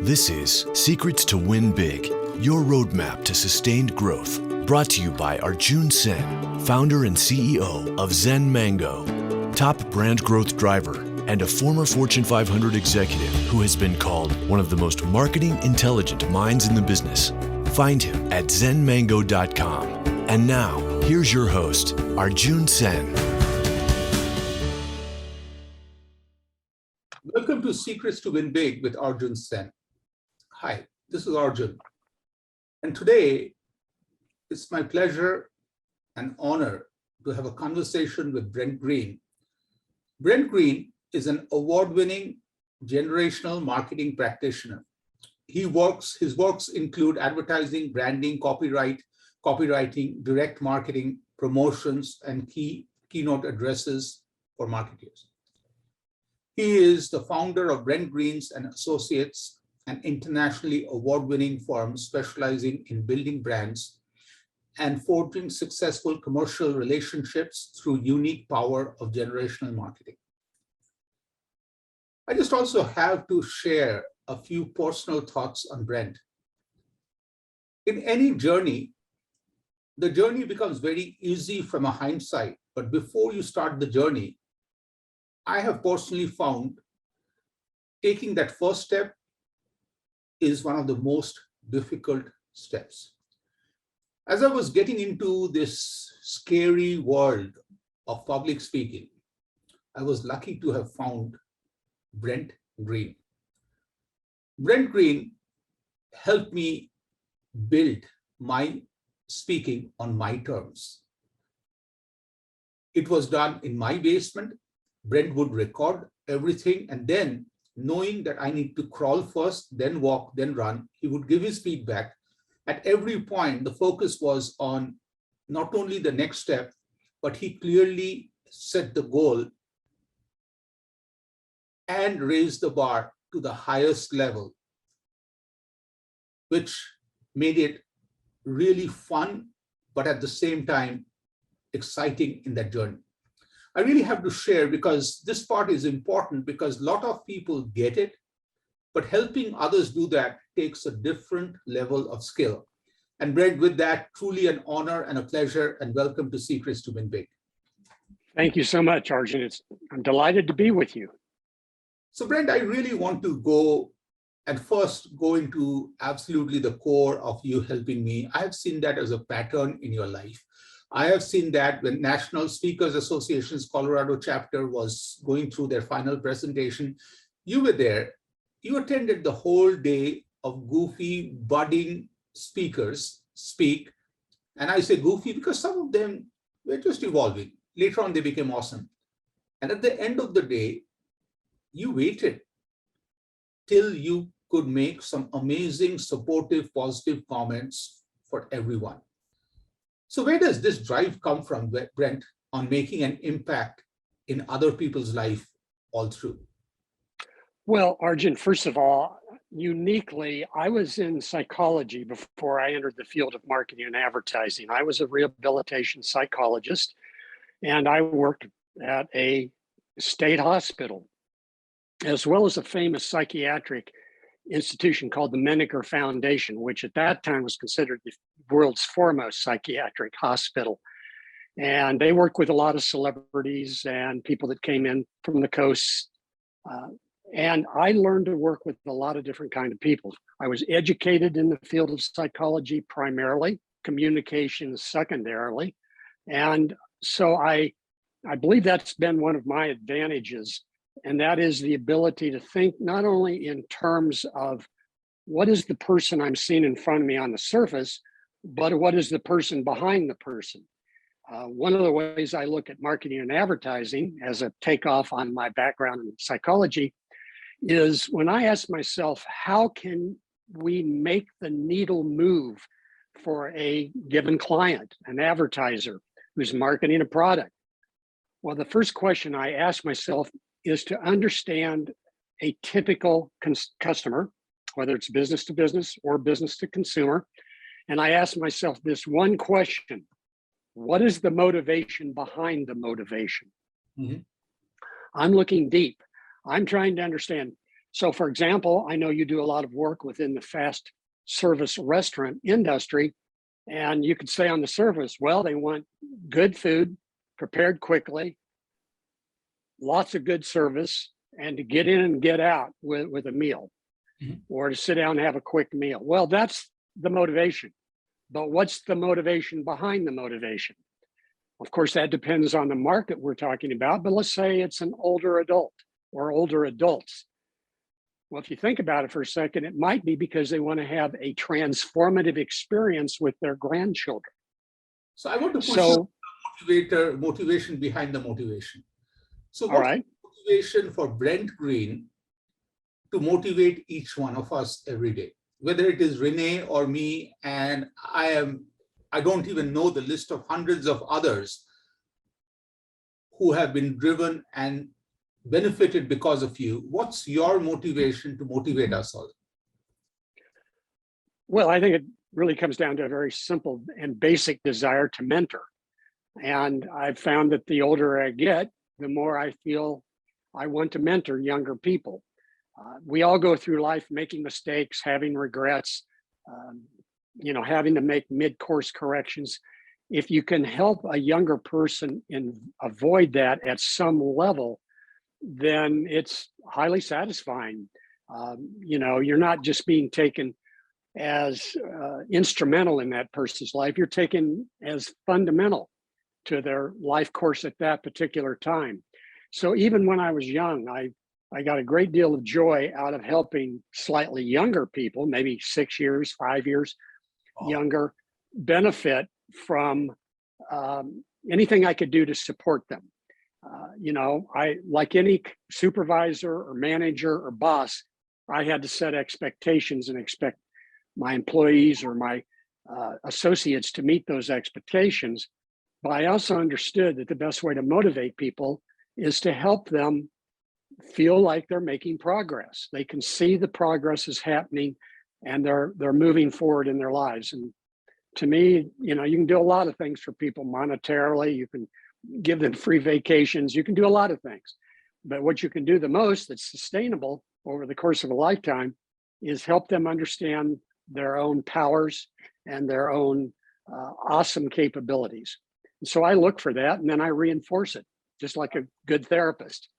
This is Secrets to Win Big, your roadmap to sustained growth. Brought to you by Arjun Sen, founder and CEO of Zen Mango, top brand growth driver, and a former Fortune 500 executive who has been called one of the most marketing intelligent minds in the business. Find him at zenmango.com. And now, here's your host, Arjun Sen. Welcome to Secrets to Win Big with Arjun Sen. Hi, this is Arjun. And today, it's my pleasure and honor to have a conversation with Brent Green. Brent Green is an award-winning generational marketing practitioner. His works include advertising, branding, copywriting, direct marketing, promotions, and keynote addresses for marketers. He is the founder of Brent Green Associates, an internationally award-winning firm specializing in building brands and forging successful commercial relationships through unique power of generational marketing. I just also have to share a few personal thoughts on Brent. In any journey, the journey becomes very easy from a hindsight, but before you start the journey, I have personally found taking that first step is one of the most difficult steps. As I was getting into this scary world of public speaking, I was lucky to have found Brent Green. Brent Green helped me build my speaking on my terms. It was done in my basement. Brent would record everything, and then knowing that I need to crawl first, then walk, then run, he would give his feedback. At every point, the focus was on not only the next step, but he clearly set the goal and raised the bar to the highest level, which made it really fun, but at the same time, exciting in that journey. I really have to share because this part is important because a lot of people get it, but helping others do that takes a different level of skill. And Brent, with that, truly an honor and a pleasure, and welcome to Secrets to Win Big. Thank you so much, Arjun. I'm delighted to be with you. So Brent, I really want to go into absolutely the core of you helping me. I have seen that as a pattern in your life. I have seen that when National Speakers Association's Colorado chapter was going through their final presentation, you were there. You attended the whole day of goofy, budding speakers speak. And I say goofy because some of them were just evolving. Later on, they became awesome. And at the end of the day, you waited till you could make some amazing, supportive, positive comments for everyone. So where does this drive come from, Brent, on making an impact in other people's life all through? Well, Arjun, first of all, uniquely, I was in psychology before I entered the field of marketing and advertising. I was a rehabilitation psychologist, and I worked at a state hospital, as well as a famous psychiatric institution called the Menneker Foundation, which at that time was considered the world's foremost psychiatric hospital. And they work with a lot of celebrities and people that came in from the coast. And I learned to work with a lot of different kinds of people. I was educated in the field of psychology primarily, communications secondarily. And so I believe that's been one of my advantages. And that is the ability to think not only in terms of what is the person I'm seeing in front of me on the surface, but what is the person behind the person. One of the ways I look at marketing and advertising as a takeoff on my background in psychology is when I ask myself, how can we make the needle move for a given client, an advertiser who's marketing a product? Well, the first question I ask myself is to understand a typical customer, whether it's business to business or business to consumer. And I ask myself this one question: what is the motivation behind the motivation? Mm-hmm. I'm looking deep. I'm trying to understand So for example, I know you do a lot of work within the fast service restaurant industry, and you could say on the surface, well, they want good food, prepared quickly, lots of good service, and to get in and get out with a meal, or to sit down and have a quick meal. Well, that's the motivation. But what's the motivation behind the motivation? Of course, that depends on the market we're talking about, but let's say it's an older adult or older adults. Well, if you think about it for a second, it might be because they want to have a transformative experience with their grandchildren. So I want to push motivation behind the motivation. So what's the motivation for Brent Green to motivate each one of us every day, whether it is Renee or me, and I don't even know the list of hundreds of others who have been driven and benefited because of you. What's your motivation to motivate us all? Well, I think it really comes down to a very simple and basic desire to mentor. And I've found that the older I get, the more I feel I want to mentor younger people. We all go through life making mistakes, having regrets, having to make mid-course corrections. If you can help a younger person avoid that at some level, then it's highly satisfying. You're not just being taken as instrumental in that person's life, you're taken as fundamental to their life course at that particular time. So even when I was young, I got a great deal of joy out of helping slightly younger people, maybe 6 years, 5 years younger, benefit from anything I could do to support them. I, like any supervisor or manager or boss, I had to set expectations and expect my employees or my associates to meet those expectations. But I also understood that the best way to motivate people is to help them feel like they're making progress. They can see the progress is happening and they're moving forward in their lives. And to me, you can do a lot of things for people monetarily. You can give them free vacations. You can do a lot of things. But what you can do the most that's sustainable over the course of a lifetime is help them understand their own powers and their own awesome capabilities. And so I look for that and then I reinforce it, just like a good therapist.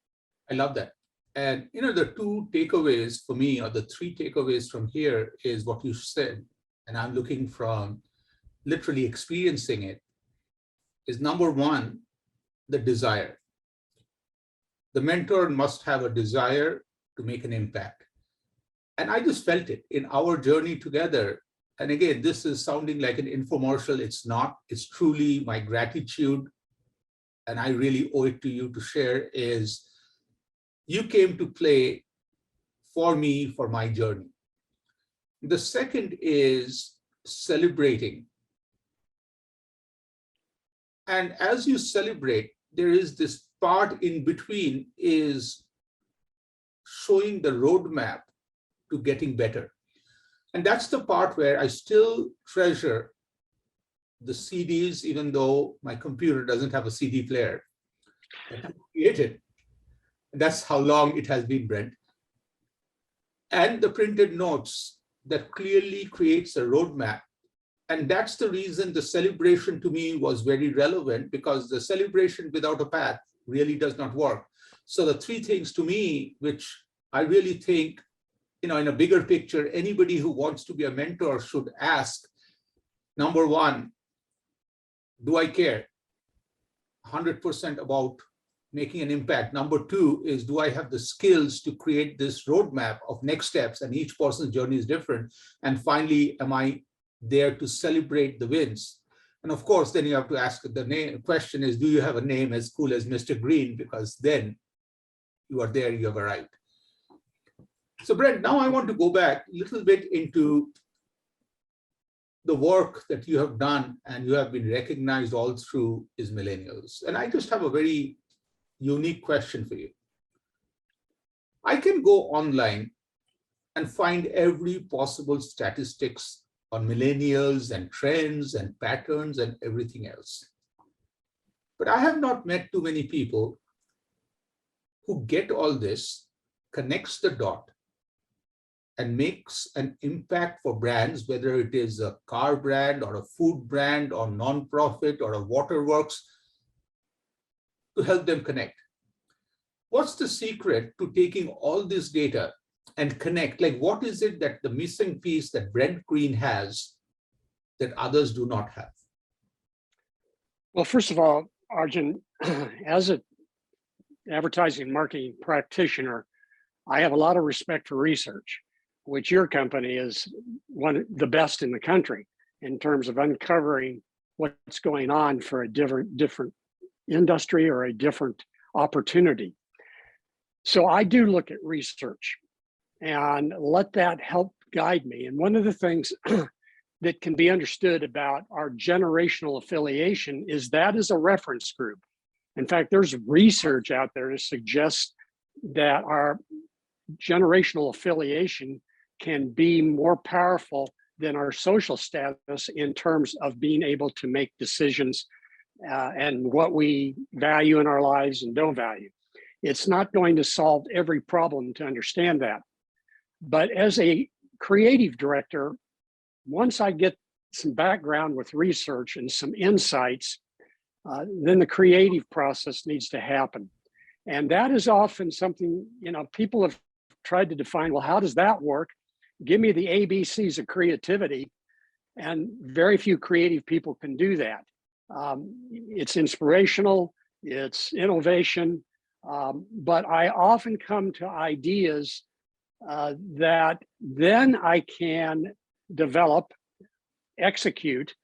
I love that. And the two takeaways for me, or the three takeaways from here, is what you said, and I'm looking from literally experiencing it, is number one, the desire. The mentor must have a desire to make an impact. And I just felt it in our journey together. And again, this is sounding like an infomercial. It's not. It's truly my gratitude, and I really owe it to you to share, is you came to play for me, for my journey. The second is celebrating. And as you celebrate, there is this part in between, is showing the roadmap to getting better. And that's the part where I still treasure the CDs, even though my computer doesn't have a CD player that you created. And that's how long it has been, Brent. And the printed notes that clearly creates a roadmap. And that's the reason the celebration to me was very relevant, because the celebration without a path really does not work. So the three things to me, which I really think, in a bigger picture, anybody who wants to be a mentor should ask. Number one, do I care 100% about making an impact? Number two is, do I have the skills to create this roadmap of next steps? And each person's journey is different. And finally, am I there to celebrate the wins? And of course, then you have to ask the question is, do you have a name as cool as Mr. Green? Because then you are there, you have arrived. So Brent, now I want to go back a little bit into the work that you have done, and you have been recognized all through is millennials. And I just have a very unique question for you. I can go online and find every possible statistics on millennials and trends and patterns and everything else. But I have not met too many people who get all this, connects the dot, and makes an impact for brands, whether it is a car brand or a food brand or nonprofit or a waterworks, to help them connect. What's the secret to taking all this data and connect? Like, what is it that the missing piece that Brent Green has that others do not have? Well, first of all, Arjun, as an advertising marketing practitioner, I have a lot of respect for research, which your company is one of the best in the country in terms of uncovering what's going on for a different industry or a different opportunity. So I do look at research and let that help guide me. And one of the things that can be understood about our generational affiliation is that is a reference group. In fact, there's research out there to suggest that our generational affiliation can be more powerful than our social status in terms of being able to make decisions and what we value in our lives and don't value. It's not going to solve every problem to understand that. But as a creative director, once I get some background with research and some insights, then the creative process needs to happen. And that is often something, people have tried to define, well, how does that work? Give me the ABCs of creativity. And very few creative people can do that. It's inspirational, it's innovation, but I often come to ideas that then I can develop, execute,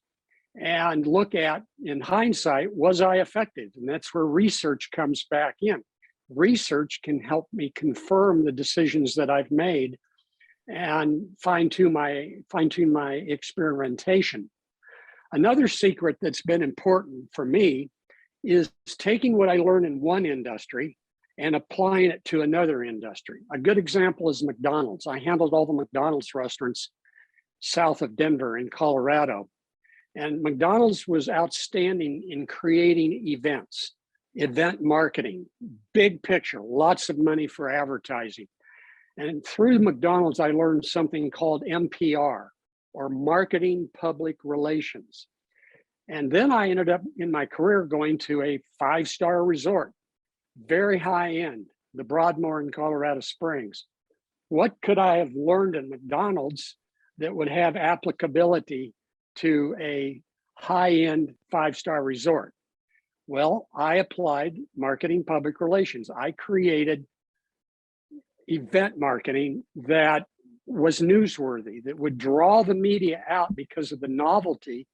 and look at, in hindsight, was I effective? And that's where research comes back in. Research can help me confirm the decisions that I've made and fine-tune my experimentation. Another secret that's been important for me is taking what I learn in one industry and applying it to another industry. A good example is McDonald's. I handled all the McDonald's restaurants south of Denver in Colorado. And McDonald's was outstanding in creating events, event marketing, big picture, lots of money for advertising. And through McDonald's, I learned something called MPR, or marketing public relations. And then I ended up in my career going to a 5-star resort, very high end, the Broadmoor in Colorado Springs. What could I have learned in McDonald's that would have applicability to a high-end 5-star resort? Well, I applied marketing public relations. I created event marketing that was newsworthy, that would draw the media out because of the novelty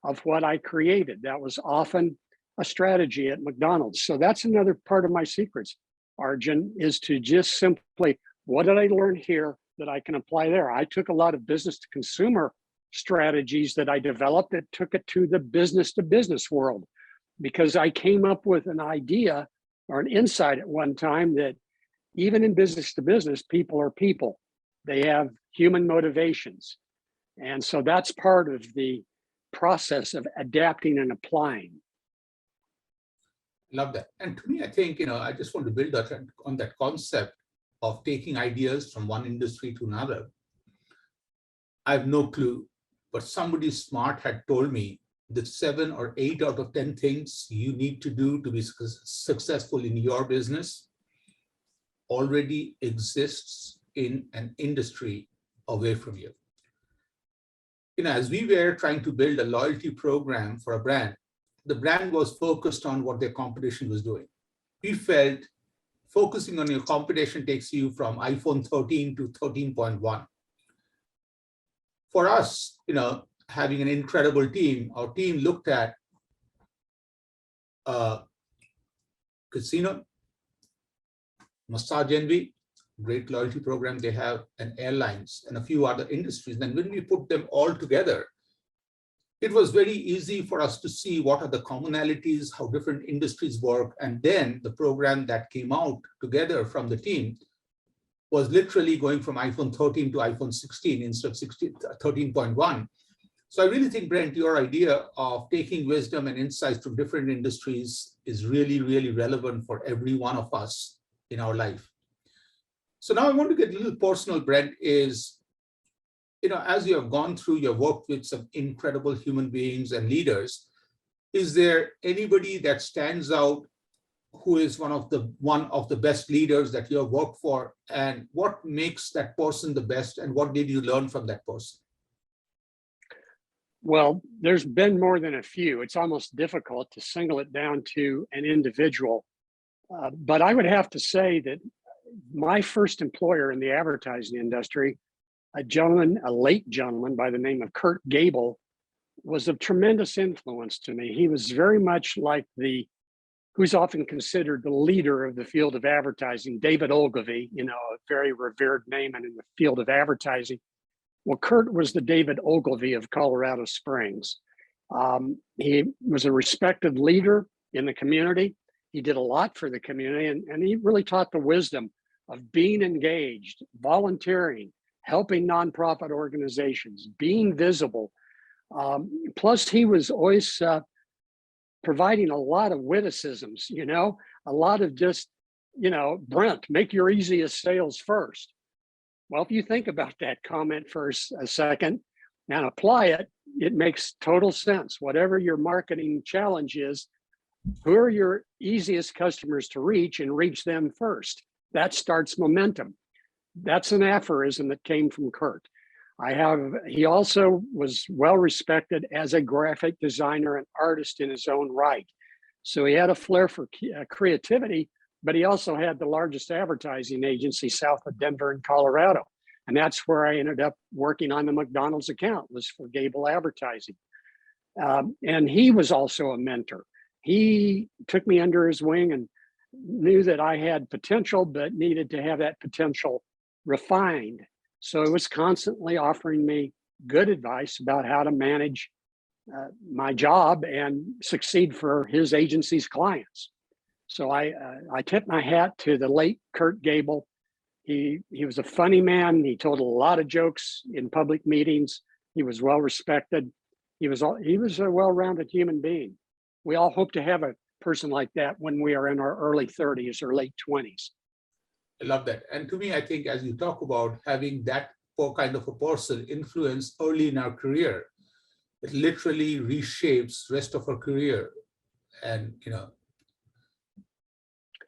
of what I created. That was often a strategy at McDonald's. So that's another part of my secrets, Arjun, is to just simply, what did I learn here that I can apply there? I took a lot of business to consumer strategies that I developed that took it to the business to business world, because I came up with an idea or an insight at one time that even in business to business, people are people. They have human motivations. And so that's part of the process of adapting and applying. Love that. And to me, I think, I just want to build on that concept of taking ideas from one industry to another. I have no clue, but somebody smart had told me that 7 or 8 out of 10 things you need to do to be successful in your business already exists in an industry away from you. As we were trying to build a loyalty program for a brand, the brand was focused on what their competition was doing. We felt focusing on your competition takes you from iPhone 13 to 13.1. For us, having an incredible team, our team looked at casino, Massage Envy, great loyalty program they have, and airlines, and a few other industries. And when we put them all together, it was very easy for us to see what are the commonalities, how different industries work. And then the program that came out together from the team was literally going from iPhone 13 to iPhone 16 instead of 13.1. So I really think, Brent, your idea of taking wisdom and insights from different industries is really, really relevant for every one of us in our life. So now I want to get a little personal, Brent, is, as you have gone through, you've worked with some incredible human beings and leaders. Is there anybody that stands out who is one of the best leaders that you have worked for, and what makes that person the best, and what did you learn from that person? Well, there's been more than a few. It's almost difficult to single it down to an individual. But I would have to say that my first employer in the advertising industry, a late gentleman by the name of Kurt Gable, was of tremendous influence to me. He was very much like who's often considered the leader of the field of advertising, David Ogilvy, a very revered name in the field of advertising. Well, Kurt was the David Ogilvy of Colorado Springs. He was a respected leader in the community. He did a lot for the community, and he really taught the wisdom of being engaged, volunteering, helping nonprofit organizations, being visible. Plus, he was always providing a lot of witticisms, a lot of just, Brent, make your easiest sales first. Well, if you think about that comment for a second and apply it, it makes total sense. Whatever your marketing challenge is, who are your easiest customers to reach, and reach them first? That starts momentum. That's an aphorism that came from Kurt. He also was well respected as a graphic designer and artist in his own right. So he had a flair for creativity, but he also had the largest advertising agency south of Denver in Colorado. And that's where I ended up working on the McDonald's account, was for Gable Advertising. And he was also a mentor. He took me under his wing and knew that I had potential, but needed to have that potential refined. So he was constantly offering me good advice about how to manage my job and succeed for his agency's clients. So I tip my hat to the late Kurt Gable. He was a funny man. He told a lot of jokes in public meetings. He was well respected. He was a well-rounded human being. We all hope to have a person like that when we are in our early 30s or late 20s. I love that. And to me, I think as you talk about having that kind of a person influence early in our career, it literally reshapes the rest of our career. And,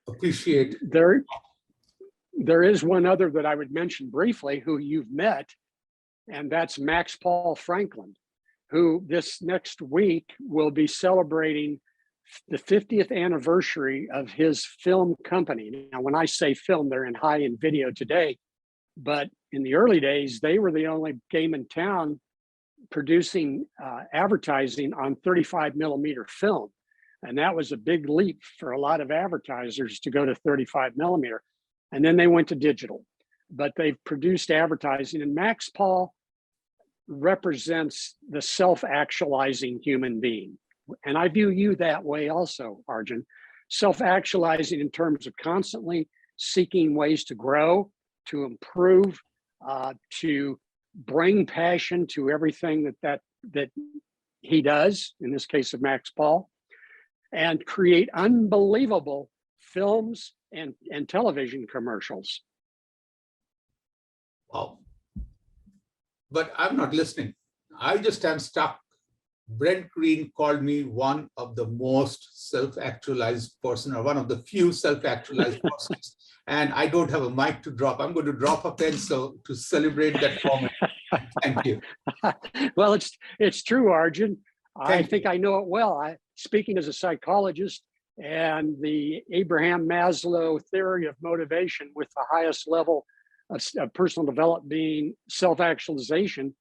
appreciate. There is one other that I would mention briefly who you've met, and that's Max Paul Franklin, who this next week will be celebrating the 50th anniversary of his film company. Now, when I say film, they're in high-end video today, but in the early days, they were the only game in town producing advertising on 35 millimeter film. And that was a big leap for a lot of advertisers to go to 35 millimeter. And then they went to digital, but they've produced advertising, and Max Paul represents the self-actualizing human being. And I view you that way also, Arjun. Self-actualizing in terms of constantly seeking ways to grow, to improve, to bring passion to everything that he does, in this case of Max Paul, and create unbelievable films and television commercials. Wow. But I'm not listening. I just am stuck. Brent Green called me one of the most self-actualized person, or one of the few self-actualized persons. And I don't have a mic to drop. I'm going to drop a pencil to celebrate that moment. Thank you. Well, it's true, Arjun. I think I know it well. Speaking as a psychologist, and the Abraham Maslow theory of motivation, with the highest level of personal development being self-actualization,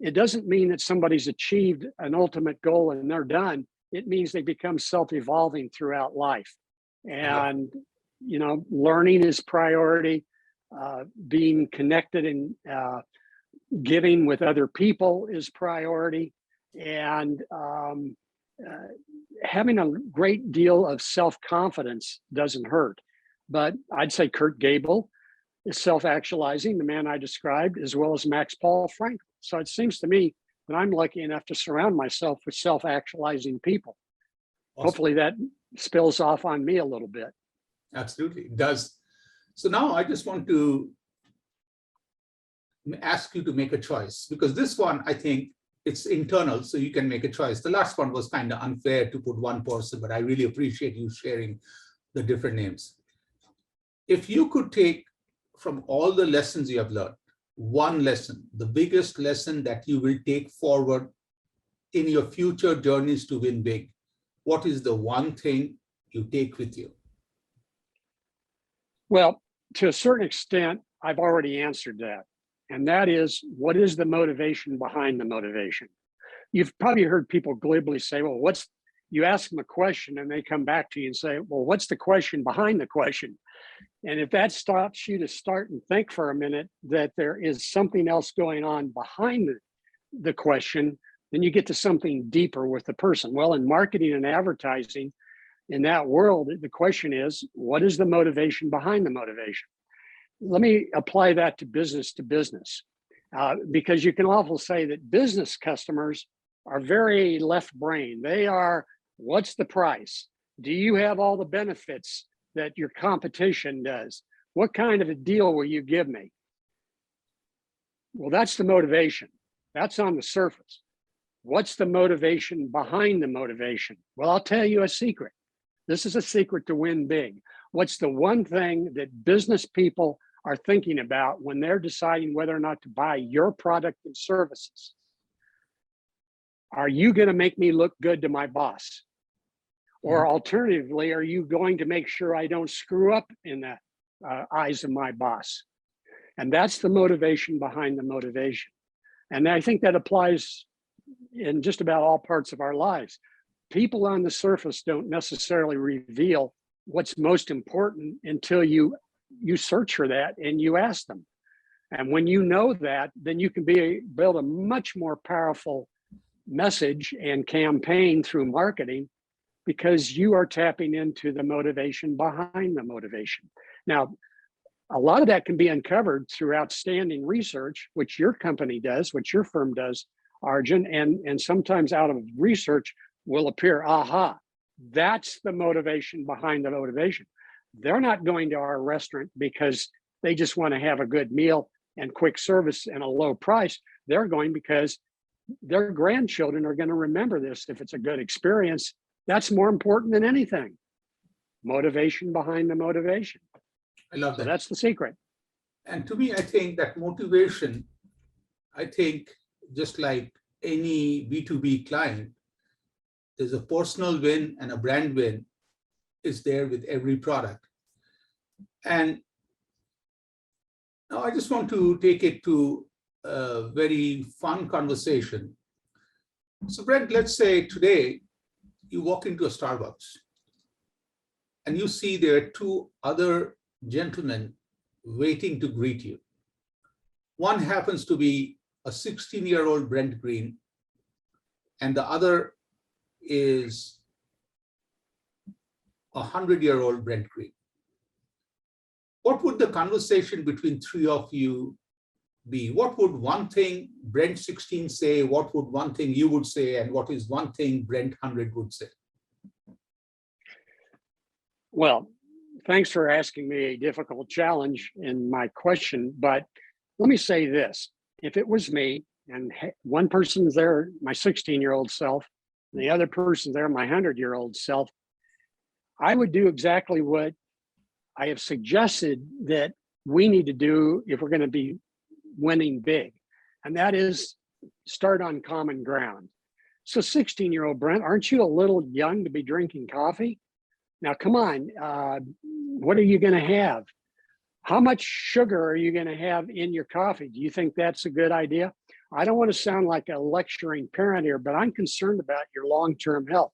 it doesn't mean that somebody's achieved an ultimate goal and they're done. It means they become self-evolving throughout life. And, learning is priority, being connected and giving with other people is priority, and having a great deal of self-confidence doesn't hurt. But I'd say Kurt Gable is self-actualizing, the man I described, as well as Max Paul Franklin. So it seems to me that I'm lucky enough to surround myself with self-actualizing people. Awesome. Hopefully that spills off on me a little bit. Absolutely, it does. So now I just want to ask you to make a choice, because this one, I think it's internal, so you can make a choice. The last one was kind of unfair to put one person, but I really appreciate you sharing the different names. If you could take from all the lessons you have learned, one lesson, the biggest lesson that you will take forward in your future journeys to win big, what is the one thing you take with you? Well, to a certain extent, I've already answered that. And that is, what is the motivation behind the motivation? You've probably heard people glibly say, well, you ask them a question and they come back to you and say, well, what's the question behind the question? And if that stops you to start and think for a minute that there is something else going on behind the question, then you get to something deeper with the person. Well, in marketing and advertising, in that world, the question is, what is the motivation behind the motivation? Let me apply that to business, because you can often say that business customers are very left brain. They are, what's the price? Do you have all the benefits that your competition does? What kind of a deal will you give me? Well, that's the motivation. That's on the surface. What's the motivation behind the motivation? Well, I'll tell you a secret. This is a secret to win big. What's the one thing that business people are thinking about when they're deciding whether or not to buy your product and services? Are you going to make me look good to my boss? Or alternatively, are you going to make sure I don't screw up in the eyes of my boss? And that's the motivation behind the motivation. And I think that applies in just about all parts of our lives. People on the surface don't necessarily reveal what's most important until you search for that and you ask them. And when you know that, then you can build a much more powerful message and campaign through marketing, because you are tapping into the motivation behind the motivation. Now, a lot of that can be uncovered through outstanding research, which your company does, which your firm does, Arjun, and sometimes out of research will appear, aha, that's the motivation behind the motivation. They're not going to our restaurant because they just want to have a good meal and quick service and a low price. They're going because their grandchildren are going to remember this if it's a good experience. That's more important than anything. Motivation behind the motivation. I love that. So that's the secret. And to me, I think that motivation, I think just like any B2B client, there's a personal win and a brand win is there with every product. And now I just want to take it to a very fun conversation. So Brent, let's say today you walk into a Starbucks and you see there are two other gentlemen waiting to greet you. One happens to be a 16-year-old Brent Green, and the other is a 100-year-old Brent Green. What would the conversation between three of you be? What would one thing Brent 16 say? What would one thing you would say? And what is one thing Brent 100 would say? Well, thanks for asking me a difficult challenge in my question, but let me say this. If it was me and one person's there, my 16-year-old self, and the other person's there, my 100-year-old self, I would do exactly what I have suggested that we need to do if we're going to be winning big. And that is start on common ground. So 16-year-old Brent, aren't you a little young to be drinking coffee? Now, come on, what are you going to have? How much sugar are you going to have in your coffee? Do you think that's a good idea? I don't want to sound like a lecturing parent here, but I'm concerned about your long-term health.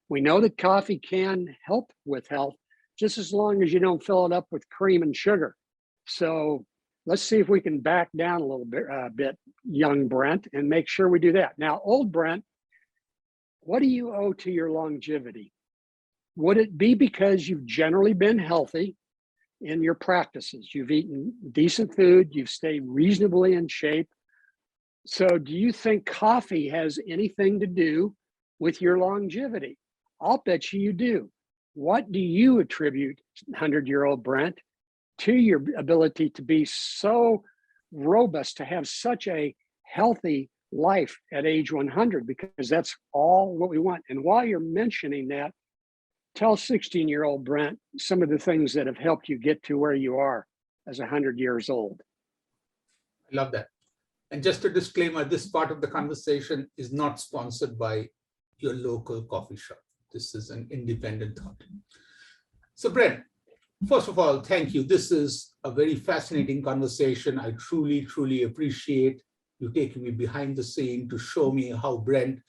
We know that coffee can help with health, just as long as you don't fill it up with cream and sugar. So let's see if we can back down a little bit, young Brent, and make sure we do that. Now, old Brent, what do you owe to your longevity? Would it be because you've generally been healthy in your practices? You've eaten decent food, you've stayed reasonably in shape. So do you think coffee has anything to do with your longevity? I'll bet you do. What do you attribute, 100-year-old Brent, to your ability to be so robust, to have such a healthy life at age 100, because that's all what we want. And while you're mentioning that, tell 16-year-old Brent some of the things that have helped you get to where you are as 100 years old. I love that. And just a disclaimer, this part of the conversation is not sponsored by your local coffee shop. This is an independent thought. So Brent, first of all, thank you. This is a very fascinating conversation. I truly, truly appreciate you taking me behind the scene to show me how Brent,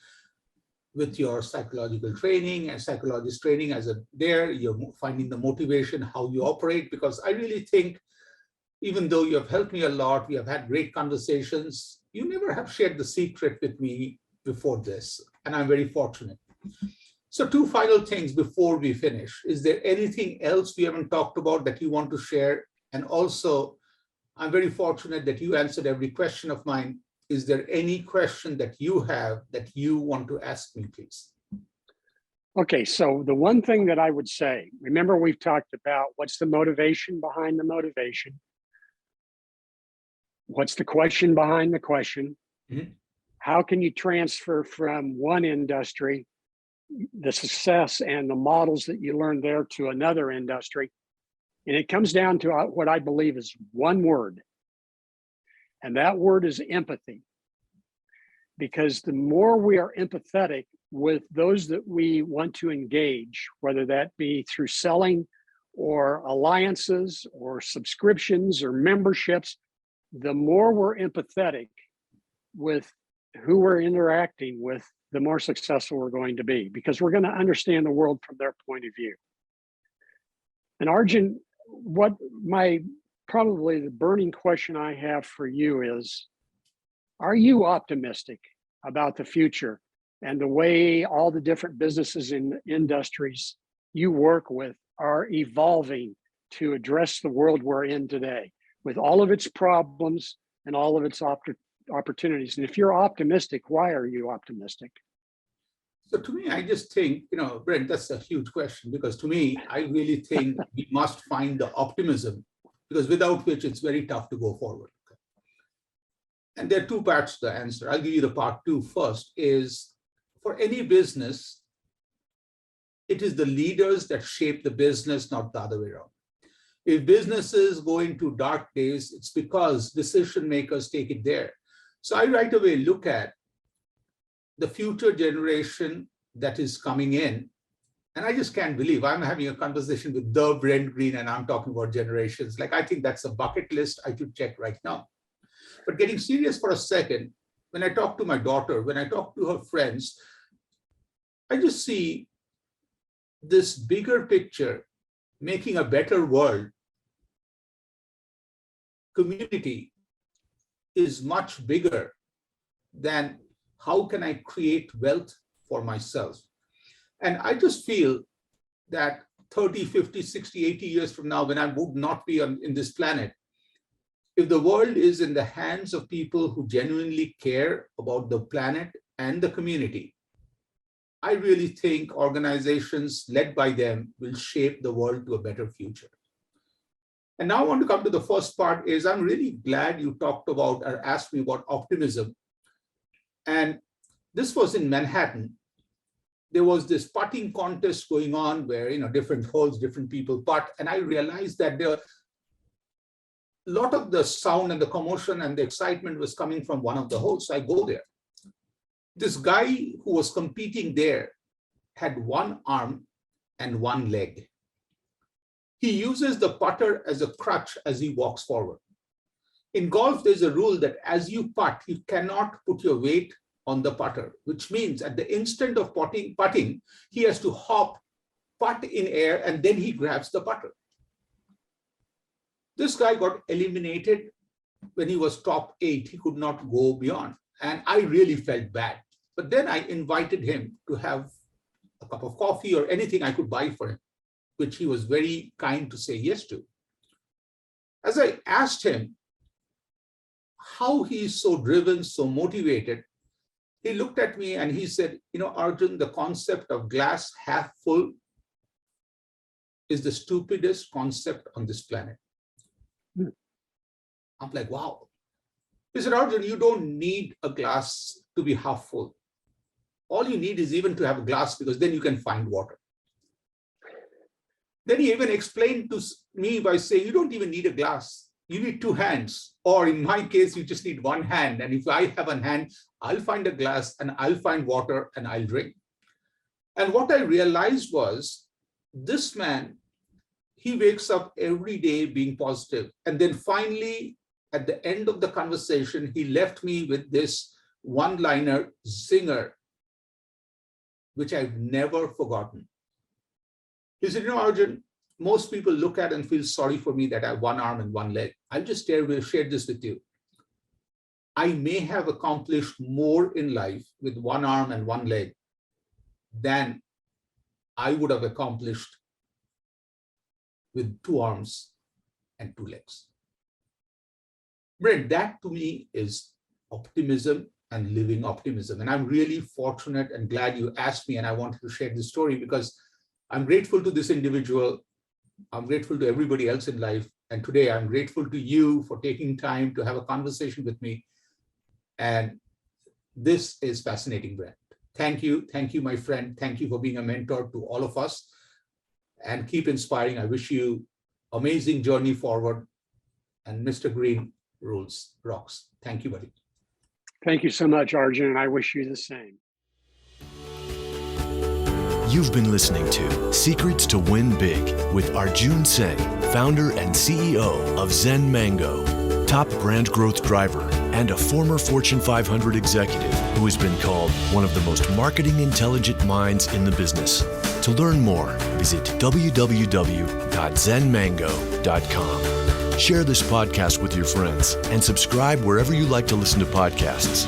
with your psychological training and psychologist training you're finding the motivation, how you operate, because I really think, even though you have helped me a lot, we have had great conversations, you never have shared the secret with me before this, and I'm very fortunate. So 2 final things before we finish. Is there anything else we haven't talked about that you want to share? And also, I'm very fortunate that you answered every question of mine. Is there any question that you have that you want to ask me, please? Okay, so the one thing that I would say, remember we've talked about what's the motivation behind the motivation? What's the question behind the question? Mm-hmm. How can you transfer from one industry, the success and the models that you learned there, to another industry? And it comes down to what I believe is one word. And that word is empathy. Because the more we are empathetic with those that we want to engage, whether that be through selling or alliances or subscriptions or memberships, the more we're empathetic with who we're interacting with, the more successful we're going to be, because we're going to understand the world from their point of view. And Arjun, probably the burning question I have for you is, are you optimistic about the future and the way all the different businesses and industries you work with are evolving to address the world we're in today, with all of its problems and all of its opportunities? And if you're optimistic, why are you optimistic? So to me, I just think, Brent, that's a huge question, because to me, I really think we must find the optimism, because without which it's very tough to go forward. And there are 2 parts to the answer. I'll give you the part 2 first. Is for any business, it is the leaders that shape the business, not the other way around. If businesses go into dark days, it's because decision makers take it there. So I right away look at the future generation that is coming in, and I just can't believe I'm having a conversation with the Brent Green and I'm talking about generations. Like, I think that's a bucket list I should check right now. But getting serious for a second, when I talk to my daughter, when I talk to her friends, I just see this bigger picture, making a better world. Community is much bigger than how can I create wealth for myself. And I just feel that 30, 50, 60, 80 years from now, when I would not be in this planet, if the world is in the hands of people who genuinely care about the planet and the community, I really think organizations led by them will shape the world to a better future. And now I want to come to the first part. Is I'm really glad you talked about or asked me about optimism. And this was in Manhattan. There was this putting contest going on where, different holes, different people putt. And I realized that a lot of the sound and the commotion and the excitement was coming from one of the holes. So I go there. This guy who was competing there had one arm and one leg. He uses the putter as a crutch as he walks forward. In golf, there's a rule that as you putt, you cannot put your weight on the putter, which means at the instant of putting, he has to hop, putt in air, and then he grabs the putter. This guy got eliminated when he was top 8. He could not go beyond. And I really felt bad. But then I invited him to have a cup of coffee or anything I could buy for him, which he was very kind to say yes to. As I asked him how he is so driven, so motivated, he looked at me and he said, Arjun, the concept of glass half full is the stupidest concept on this planet. Hmm. I'm like, wow. He said, Arjun, you don't need a glass to be half full. All you need is even to have a glass, because then you can find water. Then he even explained to me by saying, you don't even need a glass. You need two hands. Or in my case, you just need one hand. And if I have a hand, I'll find a glass and I'll find water and I'll drink. And what I realized was, this man, he wakes up every day being positive. And then finally, at the end of the conversation, he left me with this one-liner zinger, which I've never forgotten. He said, Arjun, most people look at and feel sorry for me that I have one arm and one leg. I'll just share this with you. I may have accomplished more in life with one arm and one leg than I would have accomplished with two arms and two legs. Brent, that to me is optimism and living optimism. And I'm really fortunate and glad you asked me, and I wanted to share this story because I'm grateful to this individual. I'm grateful to everybody else in life. And today I'm grateful to you for taking time to have a conversation with me. And this is fascinating, Brent. Thank you. Thank you, my friend. Thank you for being a mentor to all of us. And keep inspiring. I wish you amazing journey forward. And Mr. Green rocks. Thank you, buddy. Thank you so much, Arjun, and I wish you the same. You've been listening to Secrets to Win Big with Arjun Sen, founder and CEO of Zen Mango, top brand growth driver, and a former Fortune 500 executive who has been called one of the most marketing intelligent minds in the business. To learn more, visit www.zenmango.com. Share this podcast with your friends and subscribe wherever you like to listen to podcasts.